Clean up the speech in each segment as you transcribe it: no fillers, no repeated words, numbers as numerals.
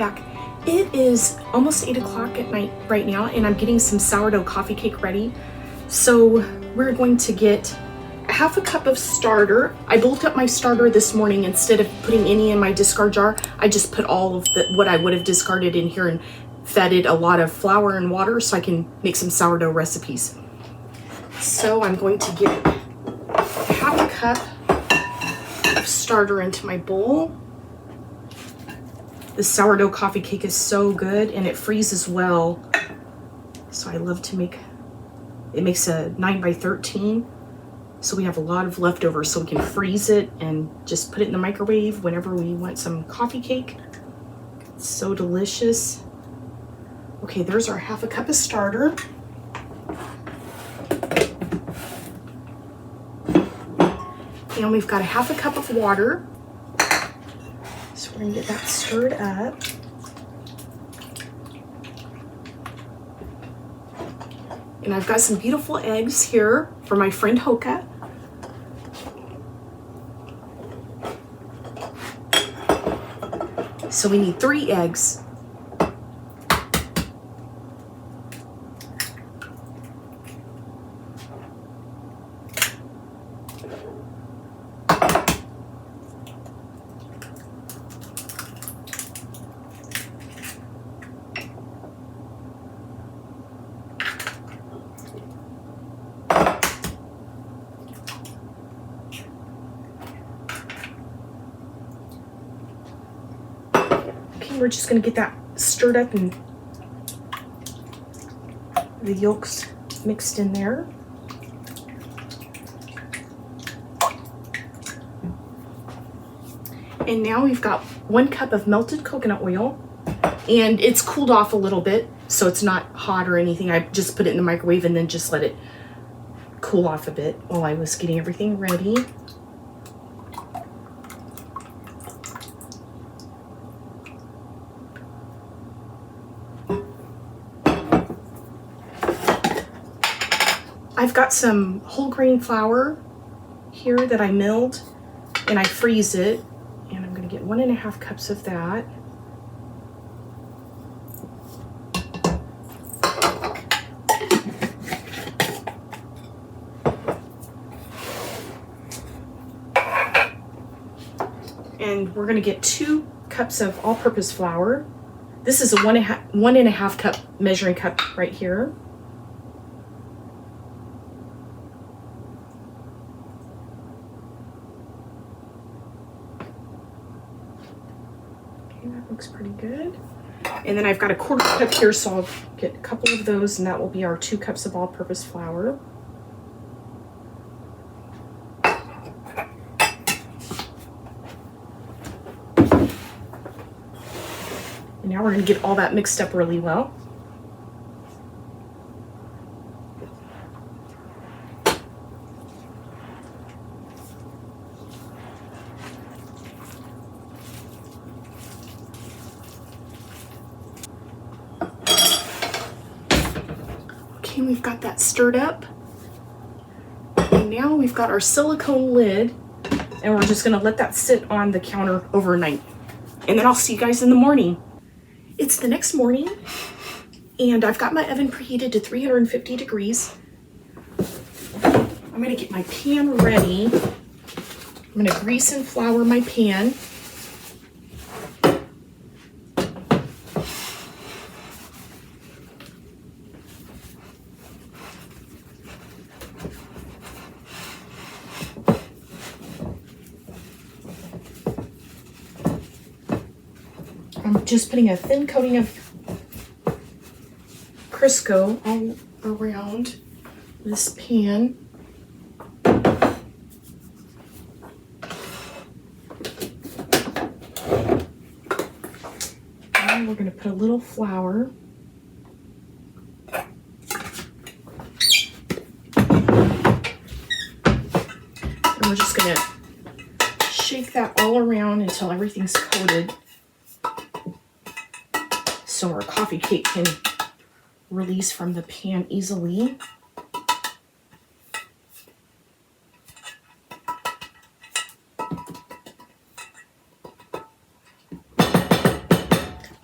back. It is almost 8 o'clock at night right now, and I'm getting some sourdough coffee cake ready. So we're going to get half a cup of starter. I bulked up my starter this morning. Instead of putting any in my discard jar, I just put all of what I would have discarded in here and fed it a lot of flour and water so I can make some sourdough recipes. So I'm going to get half a cup of starter into my bowl. The sourdough coffee cake is so good, and it freezes well. So I love to make, it makes a 9 by 13. So we have a lot of leftovers, so we can freeze it and just put it in the microwave whenever we want some coffee cake. It's so delicious. Okay, there's our half a cup of starter. And we've got a half a cup of water. So we're gonna get that stirred up. And I've got some beautiful eggs here for my friend Hoka. So we need 3 eggs. We're just going to get that stirred up and the yolks mixed in there. And now we've got 1 cup of melted coconut oil, and it's cooled off a little bit, so it's not hot or anything. I just put it in the microwave and then just let it cool off a bit while I was getting everything ready. I've got some whole grain flour here that I milled, and I freeze it, and I'm going to get 1.5 cups of that. And we're going to get 2 cups of all-purpose flour. This is a 1.5 cup measuring cup right here. That looks pretty good. And then I've got a 1/4 cup here, so I'll get a couple of those, and that will be our 2 cups of all-purpose flour. And now we're going to get all that mixed up really well. Okay, we've got that stirred up. And now we've got our silicone lid, and we're just gonna let that sit on the counter overnight. And then I'll see you guys in the morning. It's the next morning, and I've got my oven preheated to 350 degrees. I'm gonna get my pan ready. I'm gonna grease and flour my pan. I'm just putting a thin coating of Crisco all around this pan. And we're going to put a little flour. And we're just going to shake that all around until everything's coated, so our coffee cake can release from the pan easily.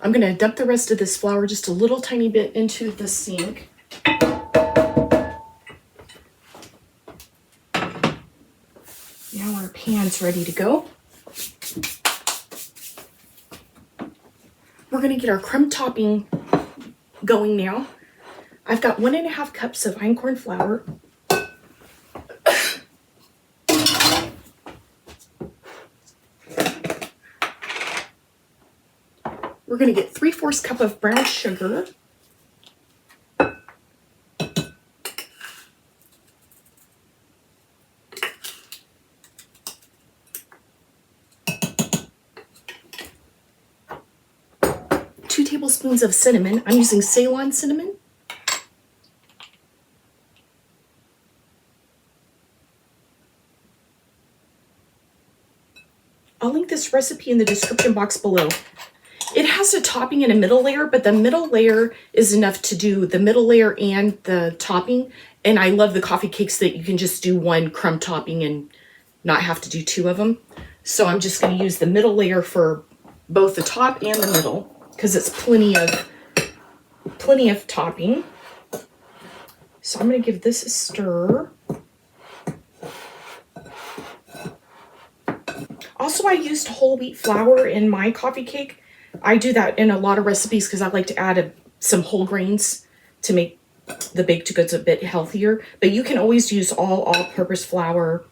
I'm gonna dump the rest of this flour just a little tiny bit into the sink. Now our pan's ready to go. We're gonna get our crumb topping going now. I've got 1.5 cups of einkorn flour. We're gonna get 3/4 cup of brown sugar. 2 tablespoons of cinnamon. I'm using Ceylon cinnamon. I'll link this recipe in the description box below. It has a topping and a middle layer, but the middle layer is enough to do the middle layer and the topping. And I love the coffee cakes that you can just do one crumb topping and not have to do 2 of them. So I'm just going to use the middle layer for both the top and the middle because it's plenty of topping. So I'm going to give this a stir. Also, I used whole wheat flour in my coffee cake. I do that in a lot of recipes because I like to add some whole grains to make the baked goods a bit healthier. But you can always use all-purpose flour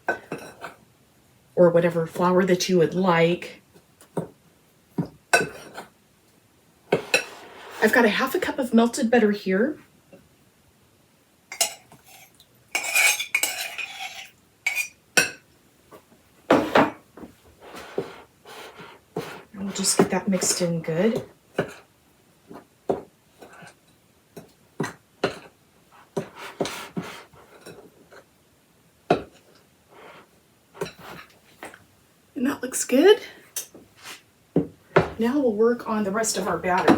or whatever flour that you would like. I've got 1/2 cup of melted butter here. We'll just get that mixed in good. And that looks good. Now we'll work on the rest of our batter.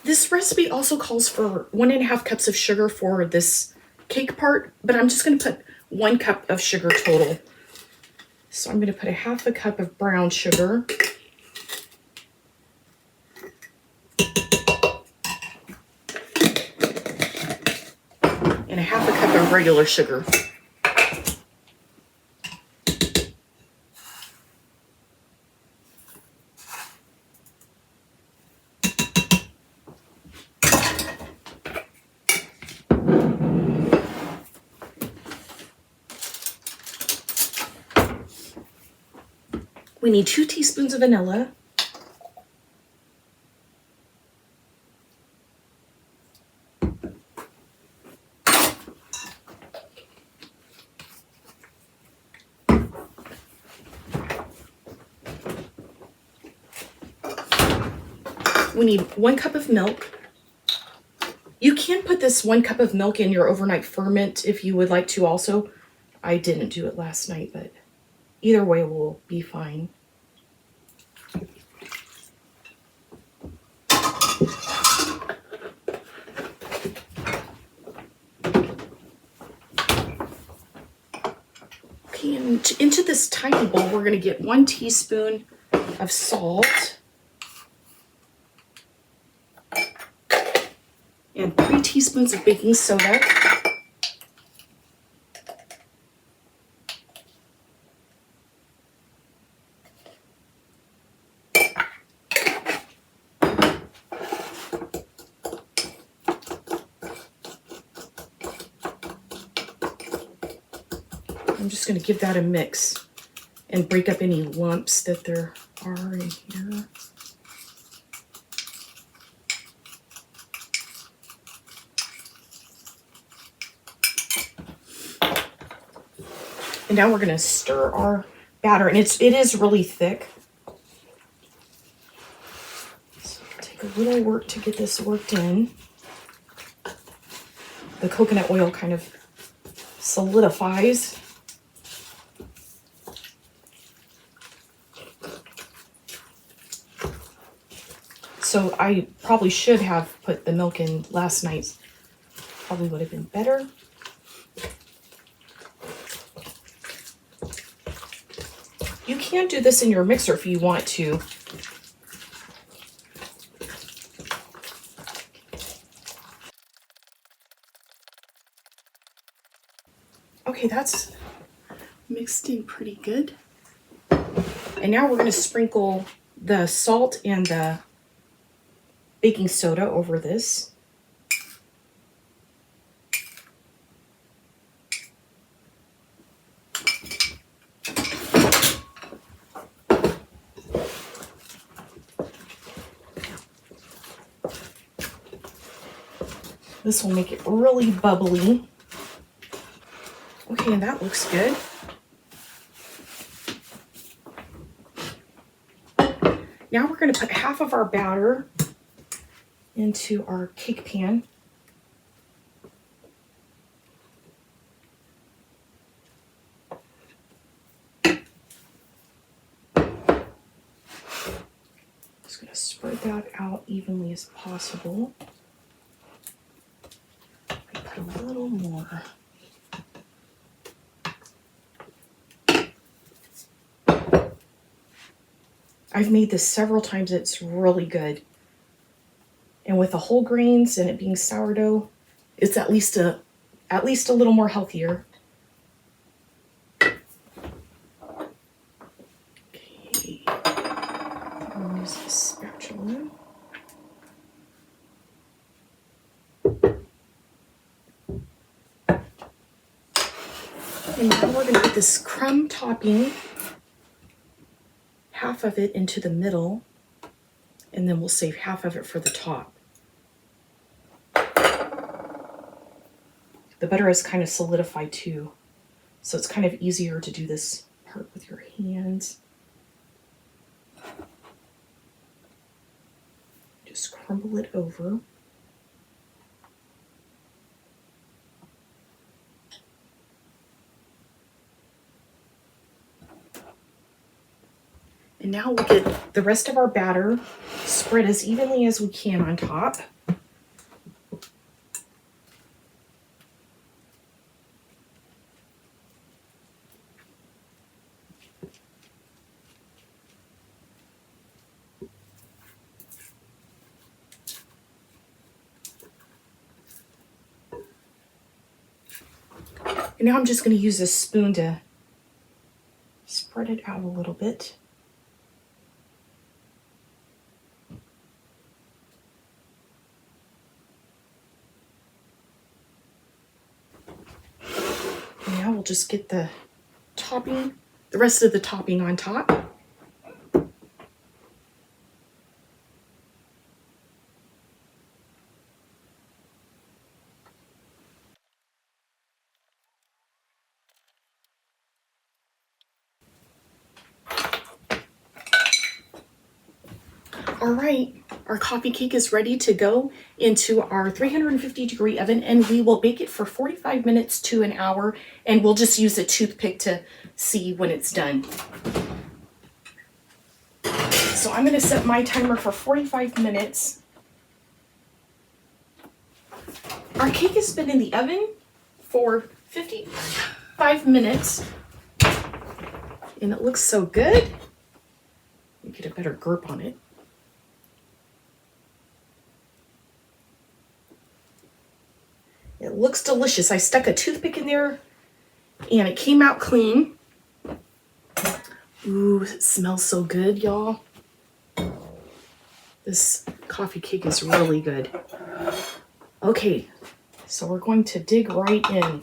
This recipe also calls for 1.5 cups of sugar for this cake part, but I'm just going to put 1 cup of sugar total. So I'm going to put 1/2 cup of brown sugar. And 1/2 cup of regular sugar. We need 2 teaspoons of vanilla. We need 1 cup of milk. You can put this 1 cup of milk in your overnight ferment if you would like to also. I didn't do it last night, but either way will be fine. Okay, and into this tiny bowl, we're going to get 1 teaspoon of salt and 3 teaspoons of baking soda. I'm just going to give that a mix and break up any lumps that there are in here. And now we're going to stir our batter, and it is really thick. So it'll take a little work to get this worked in. The coconut oil kind of solidifies. So I probably should have put the milk in last night. Probably would have been better. You can do this in your mixer if you want to. Okay, that's mixed in pretty good. And now we're going to sprinkle the salt and the baking soda over this. This will make it really bubbly. Okay, and that looks good. Now we're going to put half of our batter into our cake pan. Just going to spread that out evenly as possible. Put a little more. I've made this several times. It's really good. And with the whole grains and it being sourdough, it's at least a little more healthier. Okay. I'll use the spatula. And now we're going to put this crumb topping, half of it into the middle, and then we'll save half of it for the top. The butter is kind of solidified too, so it's kind of easier to do this part with your hands. Just crumble it over. And now we'll get the rest of our batter spread as evenly as we can on top. And now I'm just going to use a spoon to spread it out a little bit. And now we'll just get the topping, the rest of the topping on top. All right, our coffee cake is ready to go into our 350-degree oven, and we will bake it for 45 minutes to an hour, and we'll just use a toothpick to see when it's done. So I'm going to set my timer for 45 minutes. Our cake has been in the oven for 55 minutes, and it looks so good. Let me get a better grip on it. It looks delicious. I stuck a toothpick in there and it came out clean. Ooh, it smells so good, y'all. This coffee cake is really good. Okay, so we're going to dig right in.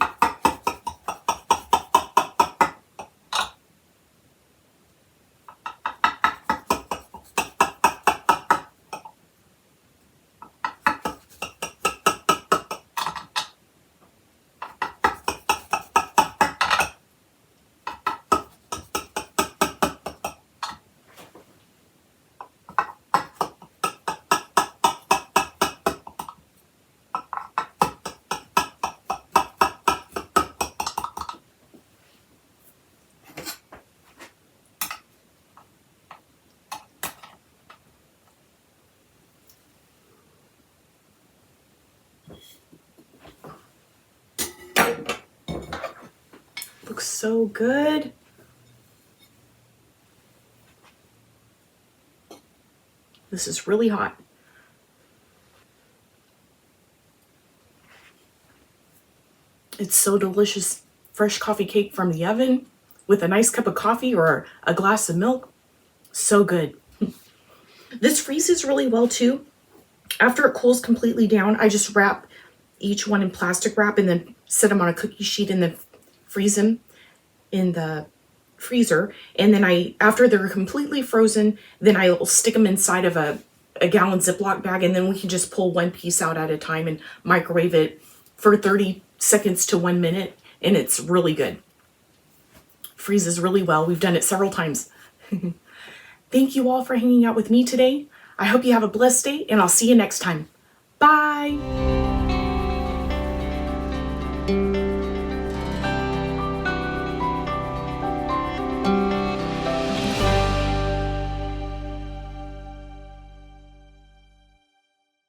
Looks so good. This is really hot. It's so delicious. Fresh coffee cake from the oven with a nice cup of coffee or a glass of milk. So good. This freezes really well too. After it cools completely down, I just wrap each one in plastic wrap and then set them on a cookie sheet and then freeze them in the freezer. And then after they're completely frozen, then I'll stick them inside of a gallon Ziploc bag, and then we can just pull one piece out at a time and microwave it for 30 seconds to 1 minute, and it's really good. Freezes really well. We've done it several times. Thank you all for hanging out with me today. I hope you have a blessed day, and I'll see you next time. Bye.